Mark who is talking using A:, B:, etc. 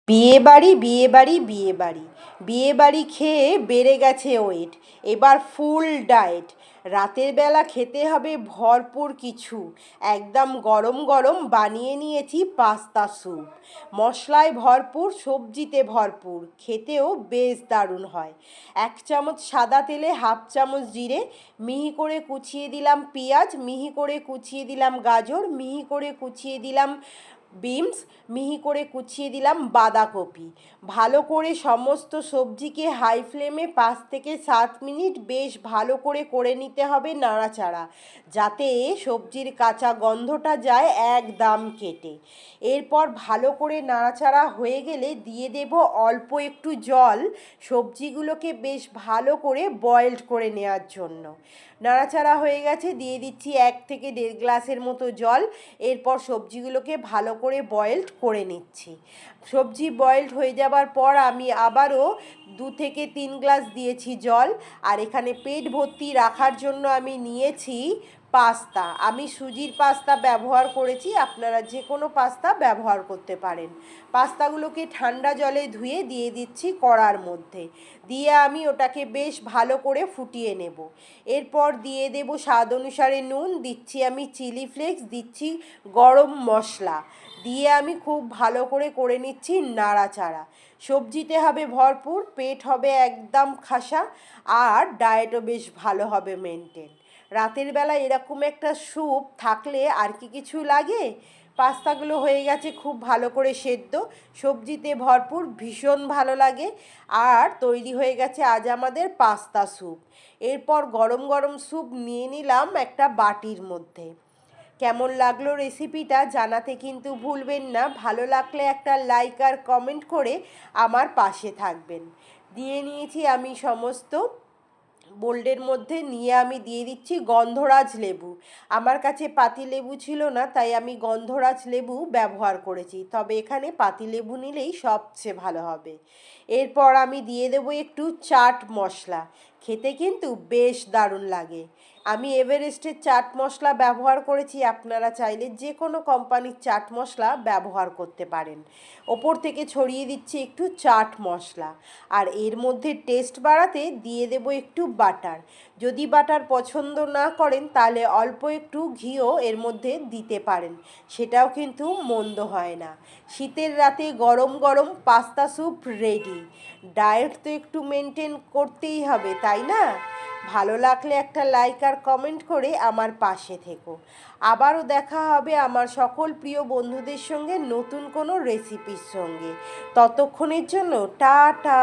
A: বিয়েবাড়ি বিয়েবাড়ি বিয়েবাড়ি বিয়েবাড়ি খেয়ে বেড়ে গেছে ওয়েট। এবার ফুল ডায়েট। রাতের বেলা খেতে হবে ভরপুর কিছু। একদম গরম গরম বানিয়ে নিয়েছি পাস্তা স্যুপ। মশলায় ভরপুর, সবজিতে ভরপুর, খেতেও বেশ দারুণ হয়। 1 চামচ সাদা তেলে 1/2 চামচ জিরে, মিহি করে কুচিয়ে দিলাম পেঁয়াজ, মিহি করে কুচিয়ে দিলাম গাজর, মিহি করে কুচিয়ে দিলাম বিনস, মিহি করে কুচিয়ে দিলাম বাঁধাকপি। ভালো করে সমস্ত সবজিকে হাই ফ্লেমে 5 থেকে 7 মিনিট বেশ ভালো করে নিতে হবে নাড়াচাড়া, যাতে সবজির কাঁচা গন্ধটা যায় একদম কেটে। এরপর ভালো করে নাড়াচাড়া হয়ে গেলে দিয়ে দেব অল্প একটু জল, সবজিগুলোকে বেশ ভালো করে বয়েলড করে নেওয়ার জন্য। নাড়াচাড়া হয়ে গেছে, দিয়ে দিচ্ছি 1 থেকে 1.5 গ্লাসের মতো জল। এরপর সবজিগুলোকে ভালো করে বয়েলড করে নিচ্ছি। সবজি বয়েলড হয়ে যাবার পর আমি আবারও 2 থেকে 3 গ্লাস দিয়েছি জল। আর এখানে পেট ভর্তি রাখার জন্য আমি নিয়েছি পাস্তা। আমি সুজির পাস্তা ব্যবহার করেছি, আপনারা যে কোনো পাস্তা ব্যবহার করতে পারেন। পাস্তাগুলোকে ঠান্ডা জলে ধুয়ে দিয়ে দিচ্ছি কড়ার মধ্যে, দিয়ে আমি ওটাকে বেশ ভালো করে ফুটিয়ে নেব। এরপর দিয়ে দেব স্বাদ অনুসারে নুন, দিচ্ছি আমি চিলি ফ্লেক্স, দিচ্ছি গরম মশলা, দিয়ে আমি খুব ভালো করে নিচ্ছি নাড়াচাড়া। সবজিতে হবে ভরপুর, পেট হবে একদম খাসা, আর ডায়েটও বেশ ভালো হবে মেনটেন। রাতের বেলা এরকম একটা স্যুপ থাকলে আর কি কিছু লাগে। পাস্তাগুলো হয়ে গেছে খুব ভালো করে সেদ্ধ, সবজিতে ভরপুর, ভীষণ ভালো লাগে। আর তৈরি হয়ে গেছে আজ আমাদের পাস্তা স্যুপ। এরপর গরম গরম স্যুপ নিয়ে নিলাম একটা বাটির মধ্যে। কেমন লাগলো রেসিপিটা জানাতে কিন্তু ভুলবেন না। ভালো লাগলে একটা লাইক আর কমেন্ট করে আমার পাশে থাকবেন। দিয়ে নিয়েছি আমি সমস্ত বোল্ডের মধ্যে, নিয়ে আমি দিয়ে দিচ্ছি গন্ধরাজ লেবু। আমার কাছে পাতিলেবু ছিল না, তাই আমি গন্ধরাজ লেবু ব্যবহার করেছি, তবে এখানে পাতিলেবু নিলেই সবচেয়ে ভালো হবে। এরপর আমি দিয়ে দেবো একটু চাট মশলা, খেতে কিন্তু বেশ দারুণ লাগে। আমি এভারেস্টের চাট মশলা ব্যবহার করেছি, আপনারা চাইলে যে কোনো কোম্পানির চাট মশলা ব্যবহার করতে পারেন। ওপর থেকে ছড়িয়ে দিচ্ছি একটু চাট মশলা। আর এর মধ্যে টেস্ট বাড়াতে দিয়ে দেবো একটু বাটার। যদি বাটার পছন্দ না করেন তাহলে অল্প একটু ঘিও এর মধ্যে দিতে পারেন, সেটাও কিন্তু মন্দ হয় না। শীতের রাতে গরম গরম পাস্তা স্যুপ রেডি। ডায়েট তো একটু মেনটেন করতেই হবে, তাই না? ভালো লাগলে একটা লাইক আর কমেন্ট করে আমার পাশে থেকো। আবারও দেখা হবে আমার সকল প্রিয় বন্ধুদের সঙ্গে নতুন কোনো রেসিপির সঙ্গে। ততক্ষণের জন্য টাটা।